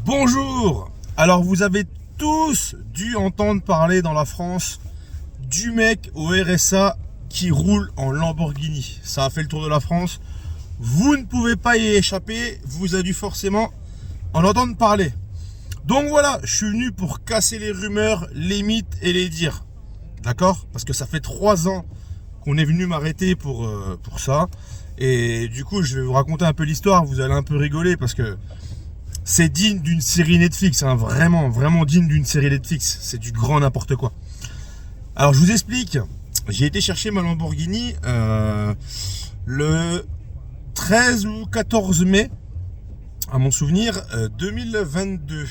Bonjour. Alors vous avez tous dû entendre parler dans la France du mec au RSA qui roule en Lamborghini. Ça a fait le tour de la France. Vous ne pouvez pas y échapper. Vous avez dû forcément en entendre parler. Donc voilà, je suis venu pour casser les rumeurs, les mythes et les dires. D'accord? Parce que ça fait 3 ans qu'on est venu m'arrêter pour ça. Et du coup, je vais vous raconter un peu l'histoire. Vous allez un peu rigoler parce que c'est digne d'une série Netflix. Hein, vraiment digne d'une série Netflix. C'est du grand n'importe quoi. Alors, je vous explique. J'ai été chercher ma Lamborghini le 13 ou 14 mai, à mon souvenir, 2022.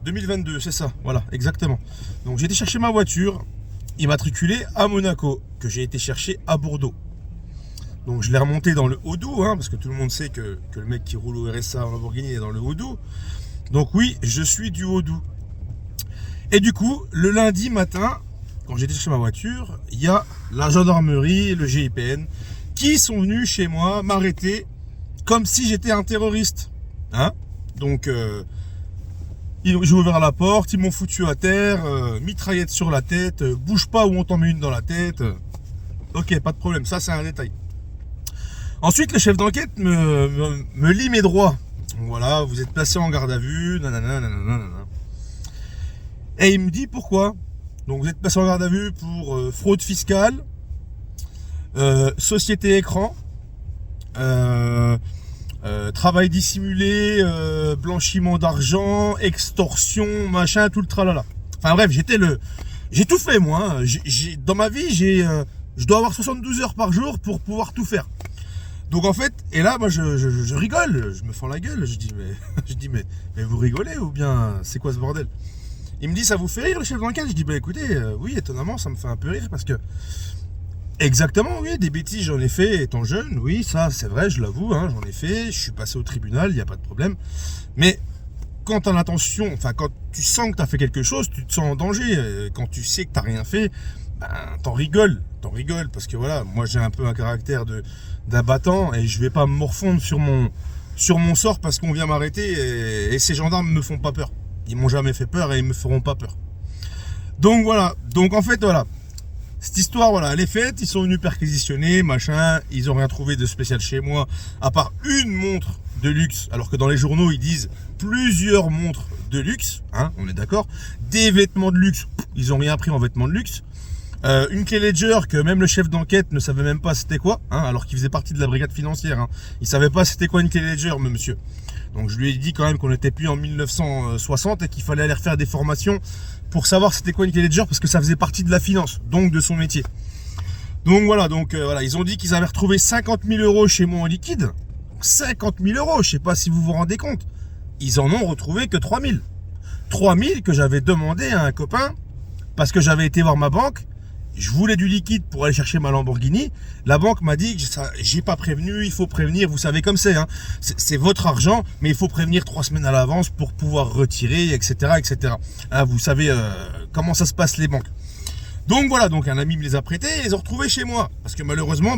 2022, c'est ça, voilà, exactement. Donc j'ai été chercher ma voiture, immatriculée à Monaco, que j'ai été chercher à Bordeaux. Donc je l'ai remonté dans le Haut-Doubs, hein, parce que tout le monde sait que le mec qui roule au RSA en Lamborghini est dans le Haut-Doubs. Donc oui, je suis du Haut-Doubs. Et du coup, le lundi matin, quand j'ai été chercher ma voiture, il y a la gendarmerie et le GIPN qui sont venus chez moi m'arrêter comme si j'étais un terroriste. Hein, donc j'ai ouvert la porte, ils m'ont foutu à terre, mitraillette sur la tête, bouge pas ou on t'en met une dans la tête. Ok, pas de problème, ça c'est un détail. Ensuite, le chef d'enquête me lit mes droits. Voilà, vous êtes placé en garde à vue, nanana, nanana. Et il me dit pourquoi. Donc vous êtes placé en garde à vue pour fraude fiscale, société écran, travail dissimulé, blanchiment d'argent, extorsion, machin, tout le tralala. Enfin bref, j'ai tout fait moi. Dans ma vie, je dois avoir 72 heures par jour pour pouvoir tout faire. Donc en fait, et là, moi, je rigole, je me fends la gueule. Je dis mais vous rigolez ou bien c'est quoi ce bordel? Il me dit ça vous fait rire le chef d'enquête? Je dis bah écoutez, oui, étonnamment, ça me fait un peu rire parce que exactement, oui, des bêtises j'en ai fait étant jeune, oui, ça c'est vrai, je l'avoue, hein, j'en ai fait, je suis passé au tribunal, il n'y a pas de problème. Mais quand t'as l'intention, enfin quand tu sens que t'as fait quelque chose, tu te sens en danger. Quand tu sais que t'as rien fait, ben t'en rigoles, parce que voilà, moi j'ai un peu un caractère d'un battant et je vais pas me morfondre sur mon sort parce qu'on vient m'arrêter et ces gendarmes me font pas peur. Ils m'ont jamais fait peur et ils me feront pas peur. Donc voilà, donc en fait voilà. Cette histoire, voilà, elle est faite, ils sont venus perquisitionner, machin, ils ont rien trouvé de spécial chez moi, à part une montre de luxe, alors que dans les journaux, ils disent plusieurs montres de luxe, hein, on est d'accord, des vêtements de luxe, ils ont rien pris en vêtements de luxe, une clé Ledger que même le chef d'enquête ne savait même pas c'était quoi, hein, alors qu'il faisait partie de la brigade financière, hein, il savait pas c'était quoi une clé Ledger, monsieur. Donc je lui ai dit quand même qu'on n'était plus en 1960 et qu'il fallait aller refaire des formations pour savoir c'était quoi une clé Ledger parce que ça faisait partie de la finance, donc de son métier. Donc voilà, voilà, ils ont dit qu'ils avaient retrouvé 50 000 euros chez moi en liquide. 50 000 euros, je sais pas si vous vous rendez compte. Ils en ont retrouvé que 3 000. 3 000 que j'avais demandé à un copain parce que j'avais été voir ma banque. Je voulais du liquide pour aller chercher ma Lamborghini. La banque m'a dit que j'ai pas prévenu, il faut prévenir. Vous savez comme c'est, hein. C'est votre argent, mais il faut prévenir 3 semaines à l'avance pour pouvoir retirer, etc., etc. Hein, vous savez comment ça se passe les banques. Donc voilà, donc un ami me les a prêtés et les ont retrouvés chez moi. Parce que malheureusement,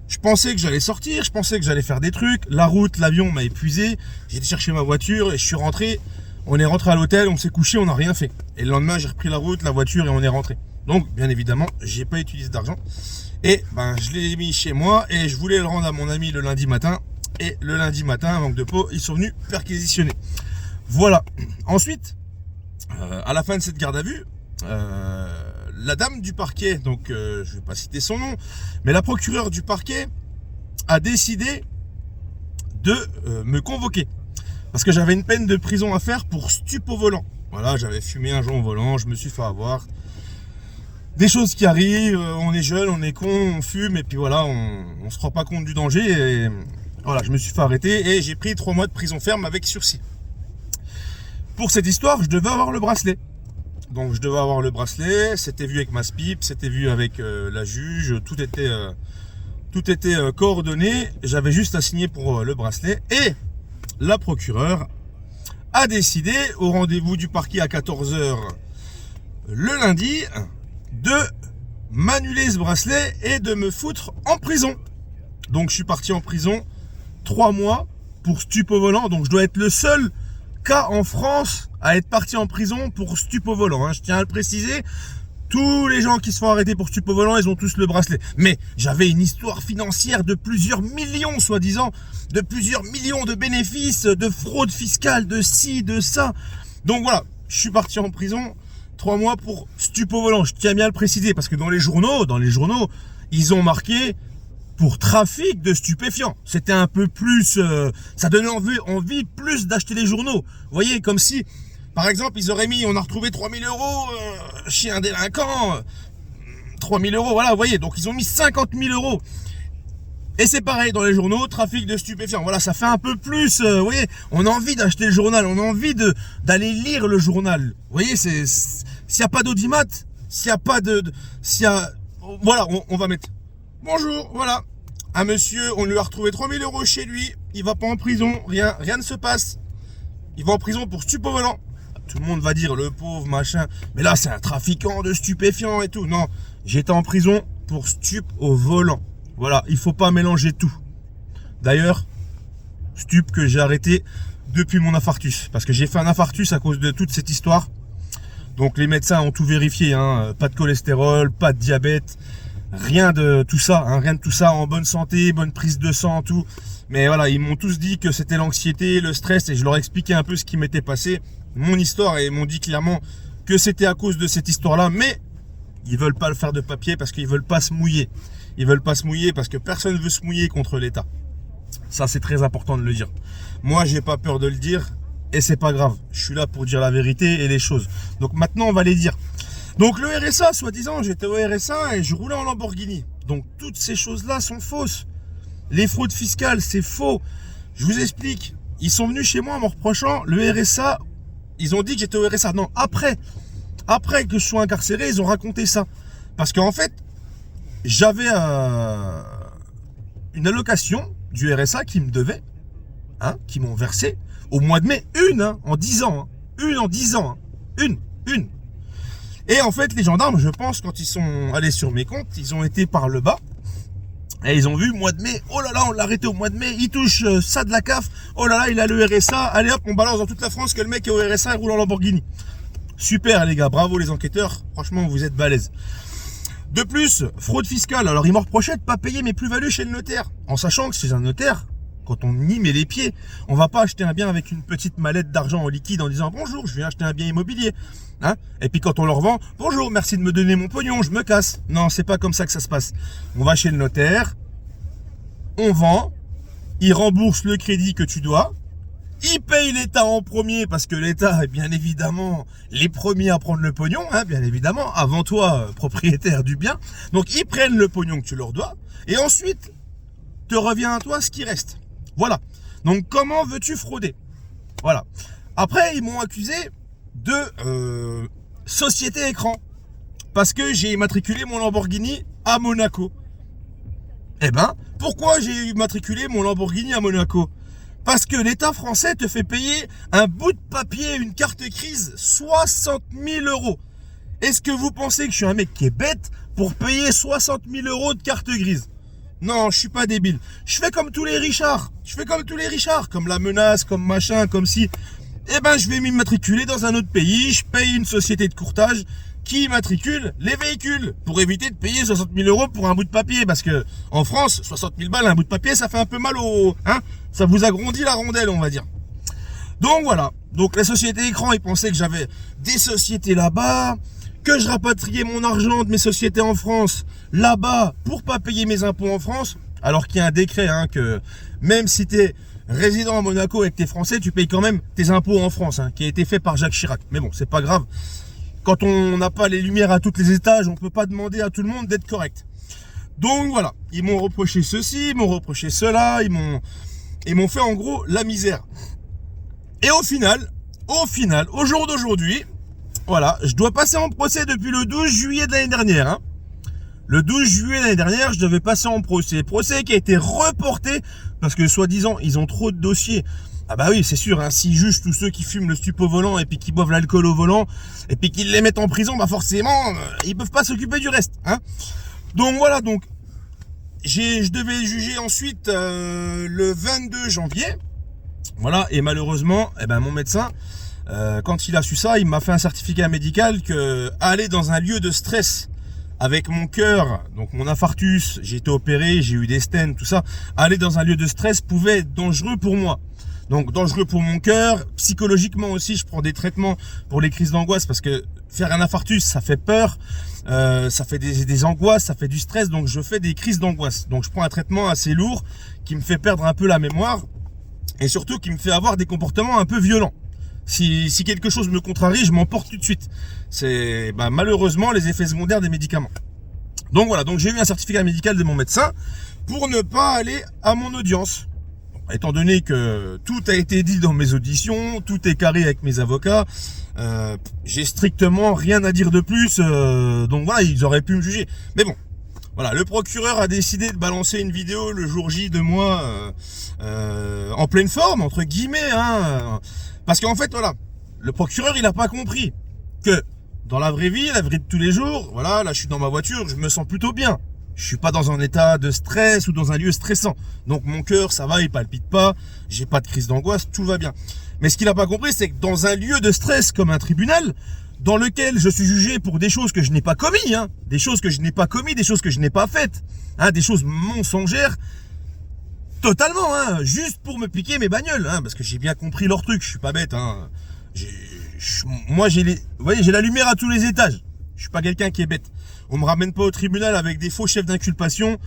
je pensais que j'allais sortir, je pensais que j'allais faire des trucs. La route, l'avion m'a épuisé. J'ai été chercher ma voiture et je suis rentré. On est rentré à l'hôtel, on s'est couché, on n'a rien fait. Et le lendemain, j'ai repris la route, la voiture et on est rentré. Donc, bien évidemment, j'ai pas utilisé d'argent. Et je l'ai mis chez moi et je voulais le rendre à mon ami le lundi matin. Et le lundi matin, manque de peau, ils sont venus perquisitionner. Voilà. Ensuite, à la fin de cette garde à vue, la dame du parquet, donc je vais pas citer son nom, mais la procureure du parquet a décidé de me convoquer. Parce que j'avais une peine de prison à faire pour stup au volant. Voilà, j'avais fumé un joint au volant, je me suis fait avoir. Des choses qui arrivent, on est jeune, on est con, on fume et puis voilà, on se rend pas compte du danger et voilà, je me suis fait arrêter et j'ai pris 3 mois de prison ferme avec sursis. Pour cette histoire, je devais avoir le bracelet. Donc je devais avoir le bracelet, c'était vu avec ma SPIP, c'était vu avec la juge, tout était coordonné, j'avais juste à signer pour le bracelet et la procureure a décidé au rendez-vous du parquet à 14 h le lundi de m'annuler ce bracelet et de me foutre en prison. Donc je suis parti en prison 3 mois pour stup au volant. Donc je dois être le seul cas en France à être parti en prison pour stup au volant, hein. Je tiens à le préciser. Tous les gens qui se font arrêter pour stup au volant, ils ont tous le bracelet. Mais j'avais une histoire financière de plusieurs millions, soi-disant, de plusieurs millions de bénéfices, de fraude fiscale, de ci, de ça. Donc voilà, je suis parti en prison 3 mois pour stup au volant. Je tiens bien à le préciser parce que dans les journaux, ils ont marqué pour trafic de stupéfiants. C'était un peu plus, ça donnait envie plus d'acheter les journaux. Vous voyez, comme si, par exemple, ils auraient mis, on a retrouvé 3000 euros chez un délinquant, 3000 euros, voilà, vous voyez, donc ils ont mis 50 000 euros. Et c'est pareil dans les journaux, trafic de stupéfiants. Voilà, ça fait un peu plus, vous voyez, on a envie d'acheter le journal, on a envie d'aller lire le journal. Vous voyez, s'il n'y a pas d'audimat, s'il n'y a pas voilà, on va mettre, bonjour, voilà, un monsieur, on lui a retrouvé 3000 euros chez lui, il va pas en prison, rien ne se passe. Il va en prison pour stup au volant. Tout le monde va dire, le pauvre, machin, mais là, c'est un trafiquant de stupéfiants et tout. Non, j'étais en prison pour stup au volant. Voilà, il faut pas mélanger tout. D'ailleurs, stup que j'ai arrêté depuis mon infarctus. Parce que j'ai fait un infarctus à cause de toute cette histoire. Donc les médecins ont tout vérifié, hein. Pas de cholestérol, pas de diabète, rien de tout ça, hein. Rien de tout ça, en bonne santé, bonne prise de sang, tout. Mais voilà, ils m'ont tous dit que c'était l'anxiété, le stress, et je leur ai expliqué un peu ce qui m'était passé, mon histoire, et ils m'ont dit clairement que c'était à cause de cette histoire-là, mais ils veulent pas le faire de papier parce qu'ils veulent pas se mouiller. Ils veulent pas se mouiller parce que personne veut se mouiller contre l'État. Ça, c'est très important de le dire. Moi, j'ai pas peur de le dire et c'est pas grave. Je suis là pour dire la vérité et les choses. Donc maintenant, on va les dire. Donc le RSA, soi-disant, j'étais au RSA et je roulais en Lamborghini. Donc toutes ces choses-là sont fausses. Les fraudes fiscales, c'est faux. Je vous explique. Ils sont venus chez moi en me reprochant le RSA. Ils ont dit que j'étais au RSA. Non, après que je sois incarcéré, ils ont raconté ça. Parce qu'en fait, j'avais une allocation du RSA qui me devait, hein, qui m'ont versé au mois de mai, en 10 ans. Hein, une en 10 ans. Hein, une. Et en fait, les gendarmes, je pense, quand ils sont allés sur mes comptes, ils ont été par le bas. Et ils ont vu, mois de mai, oh là là, on l'a arrêté au mois de mai, il touche ça de la CAF, oh là là, il a le RSA, allez hop, on balance dans toute la France que le mec est au RSA et roule en Lamborghini. Super les gars, bravo les enquêteurs, franchement vous êtes balèzes. De plus, fraude fiscale, alors ils m'ont reproché de ne pas payer mes plus-values chez le notaire, en sachant que chez un notaire, quand on y met les pieds, on va pas acheter un bien avec une petite mallette d'argent en liquide en disant bonjour, je viens acheter un bien immobilier. Hein, et puis quand on leur vend, bonjour, merci de me donner mon pognon, je me casse. Non, c'est pas comme ça que ça se passe. On va chez le notaire, on vend, il rembourse le crédit que tu dois, il paye l'État en premier parce que l'État est bien évidemment les premiers à prendre le pognon, hein, bien évidemment, avant toi, propriétaire du bien. Donc ils prennent le pognon que tu leur dois et ensuite te revient à toi ce qui reste. Voilà. Donc comment veux-tu frauder? Voilà. Après, ils m'ont accusé de société écran parce que j'ai immatriculé mon Lamborghini à Monaco. Eh ben, pourquoi j'ai immatriculé mon Lamborghini à Monaco? Parce que l'État français te fait payer un bout de papier, une carte grise, 60 000 euros. Est-ce que vous pensez que je suis un mec qui est bête pour payer 60 000 euros de carte grise? Non, je suis pas débile. Je fais comme tous les Richards. Comme la menace, comme machin, comme si... Eh ben, je vais m'immatriculer dans un autre pays. Je paye une société de courtage qui immatricule les véhicules pour éviter de payer 60 000 euros pour un bout de papier. Parce que en France, 60 000 balles, un bout de papier, ça fait un peu mal au... Hein, ça vous agrandit la rondelle, on va dire. Donc voilà. Donc la société écran, ils pensaient que j'avais des sociétés là-bas, que je rapatriais mon argent de mes sociétés en France là-bas pour pas payer mes impôts en France. Alors qu'il y a un décret, hein, que même si tu es résident à Monaco et que tu es français, tu payes quand même tes impôts en France, hein, qui a été fait par Jacques Chirac. Mais bon, c'est pas grave. Quand on n'a pas les lumières à tous les étages, on peut pas demander à tout le monde d'être correct. Donc voilà, ils m'ont reproché ceci, ils m'ont reproché cela, ils m'ont fait en gros la misère. Et au final, au jour d'aujourd'hui, voilà, je dois passer en procès depuis le 12 juillet de l'année dernière. Hein. Le 12 juillet de l'année dernière, je devais passer en procès. Procès qui a été reporté parce que soi-disant, ils ont trop de dossiers. Ah bah oui, c'est sûr, hein, s'ils jugent tous ceux qui fument le stup au volant et puis qui boivent l'alcool au volant et puis qu'ils les mettent en prison, bah forcément, ils peuvent pas s'occuper du reste. Hein. Donc voilà, je devais juger ensuite le 22 janvier. Voilà, et malheureusement, eh ben, mon médecin, quand il a su ça, il m'a fait un certificat médical que aller dans un lieu de stress avec mon cœur, donc mon infarctus, j'ai été opéré, j'ai eu des stents, tout ça, aller dans un lieu de stress pouvait être dangereux pour moi. Donc dangereux pour mon cœur, psychologiquement aussi, je prends des traitements pour les crises d'angoisse parce que faire un infarctus, ça fait peur, ça fait des angoisses, ça fait du stress, donc je fais des crises d'angoisse. Donc je prends un traitement assez lourd qui me fait perdre un peu la mémoire et surtout qui me fait avoir des comportements un peu violents. Si quelque chose me contrarie, je m'emporte tout de suite. C'est malheureusement les effets secondaires des médicaments. Donc voilà, donc j'ai eu un certificat médical de mon médecin pour ne pas aller à mon audience. Étant donné que tout a été dit dans mes auditions, tout est carré avec mes avocats, j'ai strictement rien à dire de plus. Donc voilà, ils auraient pu me juger. Mais bon, voilà, le procureur a décidé de balancer une vidéo le jour J de moi en pleine forme, entre guillemets, hein. Parce qu'en fait, voilà, le procureur, il n'a pas compris que dans la vraie vie de tous les jours, voilà, là, je suis dans ma voiture, je me sens plutôt bien. Je suis pas dans un état de stress ou dans un lieu stressant. Donc, mon cœur, ça va, il palpite pas, j'ai pas de crise d'angoisse, tout va bien. Mais ce qu'il n'a pas compris, c'est que dans un lieu de stress comme un tribunal, dans lequel je suis jugé pour des choses que je n'ai pas commis, hein, des choses que je n'ai pas commis, des choses que je n'ai pas faites, hein, des choses mensongères, totalement, hein, juste pour me piquer mes bagnoles, hein, parce que j'ai bien compris leur truc, je suis pas bête, hein. Moi, vous voyez, j'ai la lumière à tous les étages. Je suis pas quelqu'un qui est bête. On me ramène pas au tribunal avec des faux chefs d'inculpation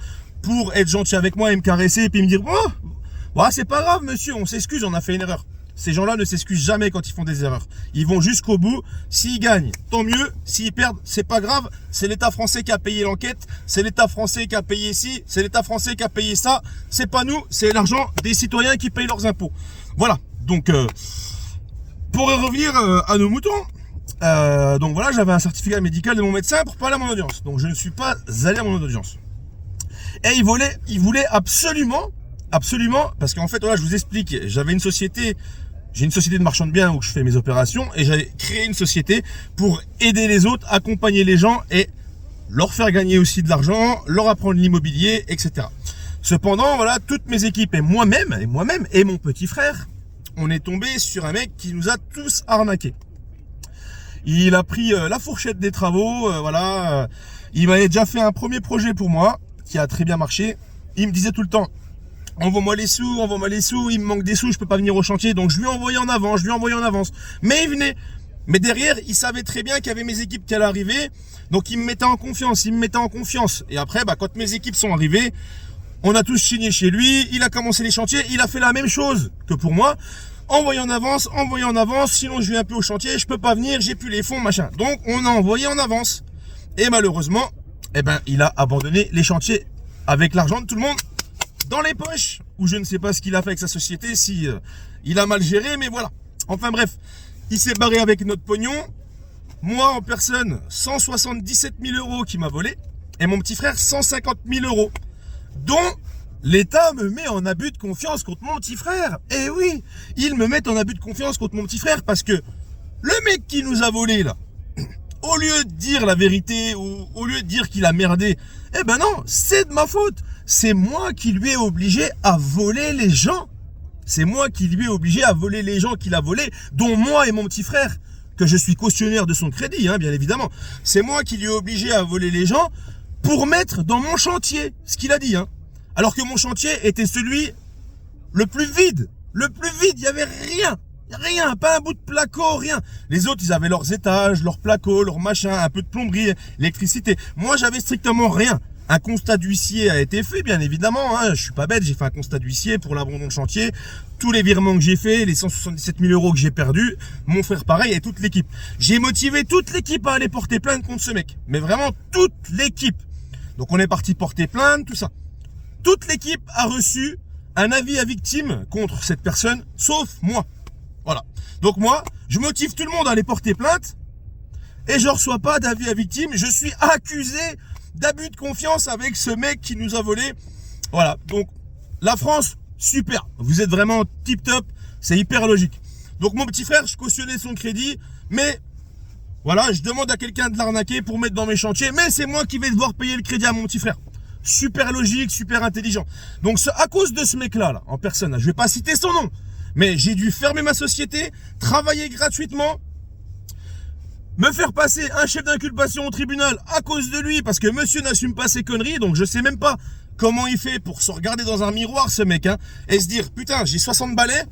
pour être gentil avec moi et me caresser et puis me dire, oh, c'est pas grave, monsieur, on s'excuse, on a fait une erreur. Ces gens-là ne s'excusent jamais quand ils font des erreurs. Ils vont jusqu'au bout. S'ils gagnent, tant mieux. S'ils perdent, c'est pas grave. C'est l'État français qui a payé l'enquête. C'est l'État français qui a payé ci. C'est l'État français qui a payé ça. C'est pas nous. C'est l'argent des citoyens qui payent leurs impôts. Voilà. Donc, pour revenir à nos moutons, donc voilà, j'avais un certificat médical de mon médecin pour pas aller à mon audience. Donc, je ne suis pas allé à mon audience. Et il voulait absolument, parce qu'en fait, voilà, je vous explique. J'ai une société de marchand de biens où je fais mes opérations et j'ai créé une société pour aider les autres, accompagner les gens et leur faire gagner aussi de l'argent, leur apprendre l'immobilier, etc. Cependant, voilà, toutes mes équipes et moi-même et mon petit frère, on est tombé sur un mec qui nous a tous arnaqués. Il a pris la fourchette des travaux, voilà. Il m'avait déjà fait un premier projet pour moi qui a très bien marché. Il me disait tout le temps, envoie-moi les sous, il me manque des sous, je peux pas venir au chantier, donc je lui envoyais en avance, mais il venait. Mais derrière, il savait très bien qu'il y avait mes équipes qui allaient arriver, donc il me mettait en confiance, Et après, quand mes équipes sont arrivées, on a tous signé chez lui, il a commencé les chantiers, il a fait la même chose que pour moi, envoyé en avance, sinon je viens un peu au chantier, je peux pas venir, j'ai plus les fonds, machin. Donc on a envoyé en avance. Et malheureusement, il a abandonné les chantiers avec l'argent de tout le monde dans les poches, ou je ne sais pas ce qu'il a fait avec sa société, si il a mal géré, mais voilà. Enfin bref, il s'est barré avec notre pognon. Moi en personne, 177 000 € qui m'a volé, et mon petit frère 150 000 €, dont l'État me met en abus de confiance contre mon petit frère. Eh oui, ils me mettent en abus de confiance contre mon petit frère parce que le mec qui nous a volé là, au lieu de dire la vérité ou au lieu de dire qu'il a merdé, non, c'est de ma faute. C'est moi qui lui ai obligé à voler les gens. C'est moi qui lui ai obligé à voler les gens qu'il a volés, dont moi et mon petit frère, que je suis cautionnaire de son crédit, hein, bien évidemment. C'est moi qui lui ai obligé à voler les gens pour mettre dans mon chantier, ce qu'il a dit, hein. Alors que mon chantier était celui le plus vide, il y avait rien, pas un bout de placo, rien. Les autres, ils avaient leurs étages, leurs placos, leurs machins, un peu de plomberie, électricité. Moi, j'avais strictement rien. Un constat d'huissier a été fait, bien évidemment, hein. Je suis pas bête, j'ai fait un constat d'huissier pour l'abandon de chantier. Tous les virements que j'ai fait, les 177 000 € que j'ai perdus, mon frère pareil et toute l'équipe. J'ai motivé toute l'équipe à aller porter plainte contre ce mec. Mais vraiment toute l'équipe. Donc on est parti porter plainte, tout ça. Toute l'équipe a reçu un avis à victime contre cette personne, sauf moi. Voilà. Donc moi, je motive tout le monde à aller porter plainte et je reçois pas d'avis à victime. Je suis accusé d'abus de confiance avec ce mec qui nous a volé. Voilà. Donc la France, super. Vous êtes vraiment tip top. C'est hyper logique. Donc mon petit frère, je cautionnais son crédit, mais voilà, je demande à quelqu'un de l'arnaquer pour mettre dans mes chantiers, mais c'est moi qui vais devoir payer le crédit à mon petit frère. Super logique, super intelligent. Donc à cause de ce mec-là, en personne, je vais pas citer son nom, Mais j'ai dû fermer ma société, travailler gratuitement, me faire passer un chef d'inculpation au tribunal à cause de lui, parce que monsieur n'assume pas ses conneries, donc je sais même pas comment il fait pour se regarder dans un miroir, ce mec, hein, et se dire, putain, j'ai 60 balais,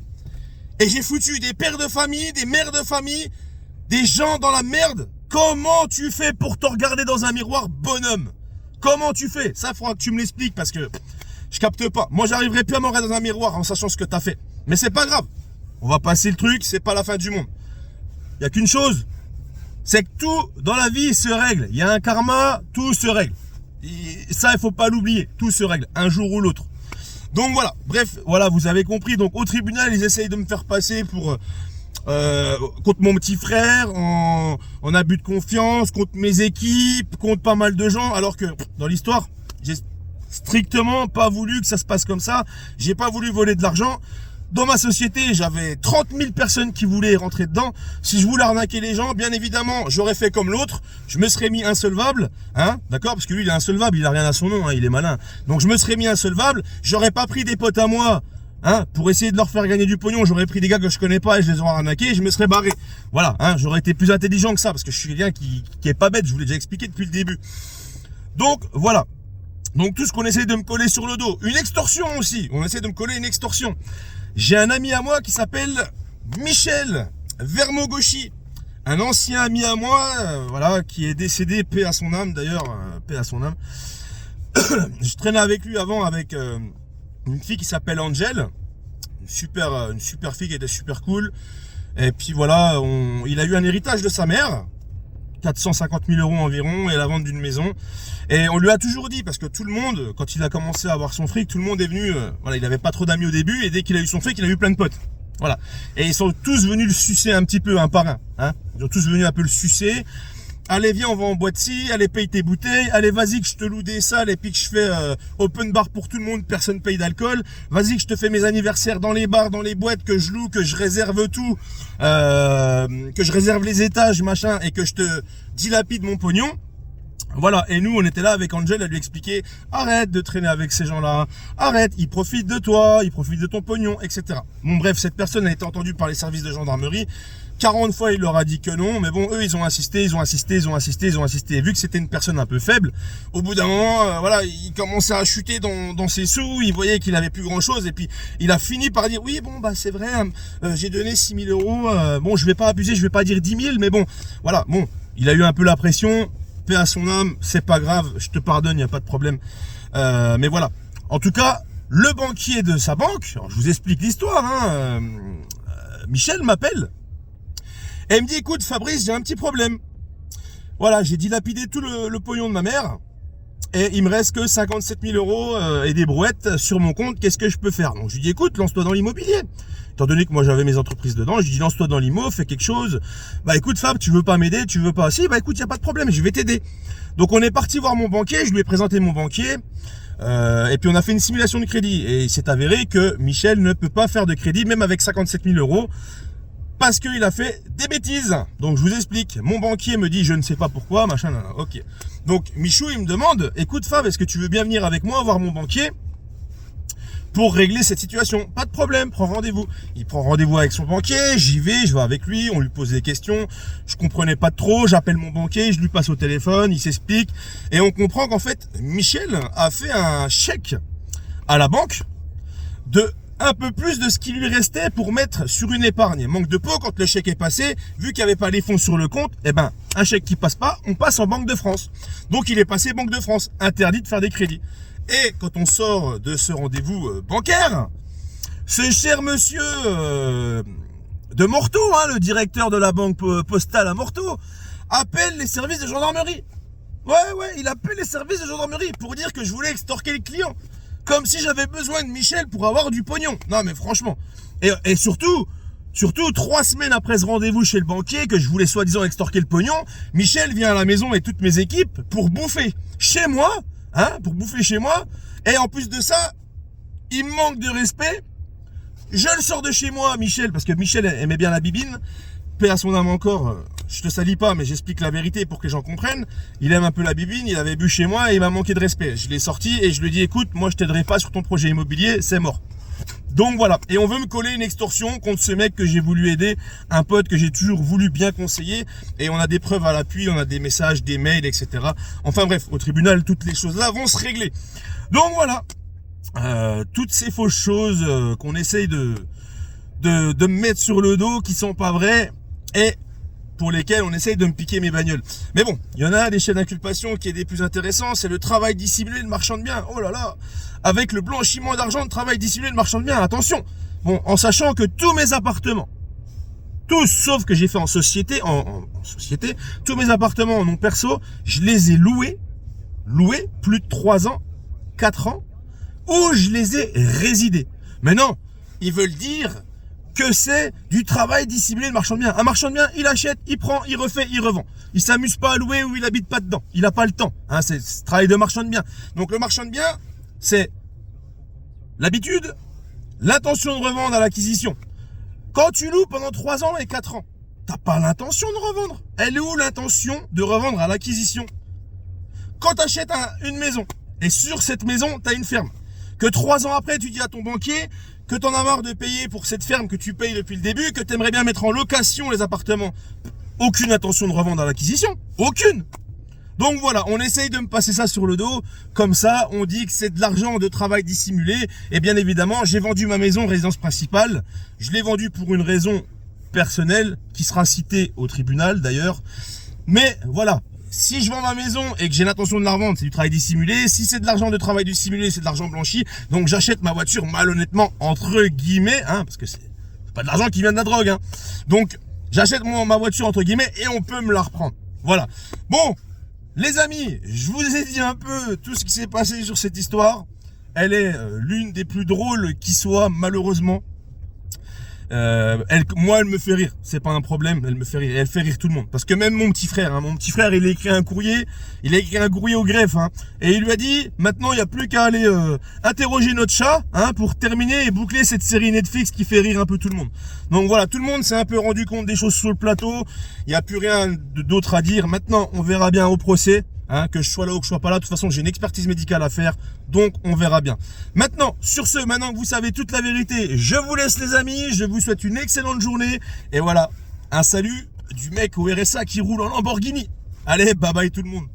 et j'ai foutu des pères de famille, des mères de famille, des gens dans la merde. Comment tu fais pour te regarder dans un miroir, bonhomme? Comment tu fais? Ça, il faudra que tu me l'expliques, parce que je capte pas. Moi, j'arriverai plus à me regarder dans un miroir en sachant ce que t'as fait. Mais c'est pas grave. On va passer le truc, c'est pas la fin du monde. Il y a qu'une chose, c'est que tout dans la vie se règle. Il y a un karma, tout se règle. Et ça, il faut pas l'oublier. Tout se règle, un jour ou l'autre. Donc voilà, bref, voilà, vous avez compris. Donc au tribunal, ils essayent de me faire passer pour contre mon petit frère, en abus de confiance, contre mes équipes, contre pas mal de gens, alors que dans l'histoire, j'ai strictement pas voulu que ça se passe comme ça. J'ai pas voulu voler de l'argent. Dans ma société, j'avais 30 000 personnes qui voulaient rentrer dedans. Si je voulais arnaquer les gens, bien évidemment, j'aurais fait comme l'autre. Je me serais mis insolvable, hein, d'accord, parce que lui, il est insolvable, il a rien à son nom, hein, il est malin. Donc je me serais mis insolvable. J'aurais pas pris des potes à moi, hein, pour essayer de leur faire gagner du pognon. J'aurais pris des gars que je connais pas et je les aurais arnaqués. Et je me serais barré. Voilà, hein, j'aurais été plus intelligent que ça, parce que je suis quelqu'un qui est pas bête. Je vous l'ai déjà expliqué depuis le début. Donc voilà. Donc tout ce qu'on essaie de me coller sur le dos, une extorsion aussi. On essaie de me coller une extorsion. J'ai un ami à moi qui s'appelle Michel Vermogoshi, un ancien ami à moi, voilà, qui est décédé, paix à son âme d'ailleurs, paix à son âme. Je traînais avec lui avant avec une fille qui s'appelle Angel, une super fille qui était super cool. Et puis voilà, il a eu un héritage de sa mère, 450 000 € environ, et la vente d'une maison. Et on lui a toujours dit, parce que tout le monde, quand il a commencé à avoir son fric, tout le monde est venu, voilà, il avait pas trop d'amis au début, et dès qu'il a eu son fric, il a eu plein de potes. Voilà. Et ils sont tous venus le sucer un petit peu, un par un, hein. Ils ont tous venu un peu le sucer. Allez, viens, on va en boîte-ci, allez, paye tes bouteilles, allez, vas-y que je te loue des salles, et puis que je fais open bar pour tout le monde, personne paye d'alcool, vas-y que je te fais mes anniversaires dans les bars, dans les boîtes, que je loue, que je réserve tout, que je réserve les étages, machin, et que je te dilapide mon pognon. Voilà, et nous on était là avec Angel à lui expliquer, arrête de traîner avec ces gens-là, arrête, ils profitent de toi, ils profitent de ton pognon, etc. Bon bref, cette personne a été entendue par les services de gendarmerie, 40 fois il leur a dit que non, mais bon, eux ils ont insisté. Et vu que c'était une personne un peu faible, au bout d'un moment, voilà, il commençait à chuter dans ses sous, il voyait qu'il avait plus grand chose, et puis il a fini par dire, oui bon bah c'est vrai, j'ai donné 6 000 €, bon je vais pas abuser, je vais pas dire 10 000, mais bon, voilà, bon, il a eu un peu la pression, paix à son âme, c'est pas grave, je te pardonne, il n'y a pas de problème. Mais voilà. En tout cas, le banquier de sa banque, alors je vous explique l'histoire, hein, Michel m'appelle et il me dit, écoute Fabrice, j'ai un petit problème. Voilà, j'ai dilapidé tout le pognon de ma mère et il me reste que 57 000 € et des brouettes sur mon compte, qu'est-ce que je peux faire? Donc je lui dis, écoute, lance-toi dans l'immobilier. Étant donné que moi j'avais mes entreprises dedans, je lui dis, lance-toi dans l'immo, fais quelque chose. Bah écoute Fab, tu veux pas m'aider, tu veux pas? Si, bah écoute, y a pas de problème, je vais t'aider. Donc on est parti voir mon banquier, je lui ai présenté mon banquier, et puis on a fait une simulation de crédit. Et il s'est avéré que Michel ne peut pas faire de crédit, même avec 57 000 €, parce qu'il a fait des bêtises. Donc je vous explique, mon banquier me dit, je ne sais pas pourquoi, machin, nan, nan, ok. Donc Michou, il me demande, écoute Fab, est-ce que tu veux bien venir avec moi voir mon banquier pour régler cette situation? Pas de problème, prends rendez-vous. Il prend rendez-vous avec son banquier, j'y vais, je vais avec lui, on lui pose des questions, je comprenais pas trop, j'appelle mon banquier, je lui passe au téléphone, il s'explique, et on comprend qu'en fait, Michel a fait un chèque à la banque de un peu plus de ce qui lui restait pour mettre sur une épargne. Manque de peau, quand le chèque est passé, vu qu'il n'y avait pas les fonds sur le compte, eh ben, un chèque qui passe pas, on passe en Banque de France. Donc il est passé Banque de France, interdit de faire des crédits. Et quand on sort de ce rendez-vous bancaire, ce cher monsieur de Morteau, hein, le directeur de la banque postale à Morteau, appelle les services de gendarmerie. Ouais, il appelle les services de gendarmerie pour dire que je voulais extorquer le client. Comme si j'avais besoin de Michel pour avoir du pognon. Non mais franchement. Et surtout 3 semaines après ce rendez-vous chez le banquier, que je voulais soi-disant extorquer le pognon, Michel vient à la maison et toutes mes équipes pour bouffer chez moi. Hein, pour bouffer chez moi, et en plus de ça, il me manque de respect. Je le sors de chez moi, Michel, parce que Michel aimait bien la bibine, paix à son âme encore, je te salis pas, mais j'explique la vérité pour que les gens comprennent. Il aime un peu la bibine, il avait bu chez moi et il m'a manqué de respect. Je l'ai sorti et je lui ai dit, écoute, moi je t'aiderai pas sur ton projet immobilier, c'est mort. Donc voilà, et on veut me coller une extorsion contre ce mec que j'ai voulu aider, un pote que j'ai toujours voulu bien conseiller, et on a des preuves à l'appui, on a des messages, des mails, etc. Enfin bref, au tribunal, toutes les choses-là vont se régler. Donc voilà, toutes ces fausses choses qu'on essaye de me mettre sur le dos, qui sont pas vraies, et pour lesquels on essaye de me piquer mes bagnoles. Mais bon, il y en a des chaînes d'inculpation qui est des plus intéressants, c'est le travail dissimulé de marchand de biens. Oh là là, avec le blanchiment d'argent, le travail dissimulé de marchand de biens, attention. Bon, en sachant que tous mes appartements, tous sauf que j'ai fait en société, en société, tous mes appartements en nom perso, je les ai loués plus de 3 ans, 4 ans, ou je les ai résidés. Mais non, ils veulent dire que c'est du travail dissimulé de marchand de biens. Un marchand de biens, il achète, il prend, il refait, il revend. Il s'amuse pas à louer ou il habite pas dedans. Il n'a pas le temps. Hein, c'est ce travail de marchand de biens. Donc le marchand de biens, c'est l'habitude, l'intention de revendre à l'acquisition. Quand tu loues pendant 3 ans et 4 ans, t'as pas l'intention de revendre. Elle est où l'intention de revendre à l'acquisition? Quand tu achètes une maison, et sur cette maison, tu as une ferme, que 3 ans après, tu dis à ton banquier que t'en as marre de payer pour cette ferme que tu payes depuis le début, que tu aimerais bien mettre en location les appartements. Aucune intention de revendre à l'acquisition. Aucune. Donc voilà, on essaye de me passer ça sur le dos. Comme ça, on dit que c'est de l'argent de travail dissimulé. Et bien évidemment, j'ai vendu ma maison, résidence principale. Je l'ai vendue pour une raison personnelle, qui sera citée au tribunal d'ailleurs. Mais voilà. Si je vends ma maison et que j'ai l'intention de la revendre, c'est du travail dissimulé. Si c'est de l'argent de travail dissimulé, c'est de l'argent blanchi. Donc j'achète ma voiture malhonnêtement, entre guillemets, hein, parce que c'est pas de l'argent qui vient de la drogue. Hein. Donc j'achète ma voiture entre guillemets et on peut me la reprendre. Voilà. Bon, les amis, je vous ai dit un peu tout ce qui s'est passé sur cette histoire. Elle est l'une des plus drôles qui soit, malheureusement. Moi, elle me fait rire, c'est pas un problème, elle me fait rire, et elle fait rire tout le monde. Parce que même mon petit frère, il a écrit un courrier au greffe, hein, et il lui a dit, maintenant il n'y a plus qu'à aller interroger notre chat, hein, pour terminer et boucler cette série Netflix qui fait rire un peu tout le monde. Donc voilà, tout le monde s'est un peu rendu compte des choses sur le plateau, il n'y a plus rien d'autre à dire. Maintenant, on verra bien au procès. Hein, que je sois là ou que je sois pas là, de toute façon j'ai une expertise médicale à faire, donc on verra bien. Maintenant, sur ce, maintenant que vous savez toute la vérité, je vous laisse les amis, je vous souhaite une excellente journée, et voilà, un salut du mec au RSA qui roule en Lamborghini. Allez, bye bye tout le monde.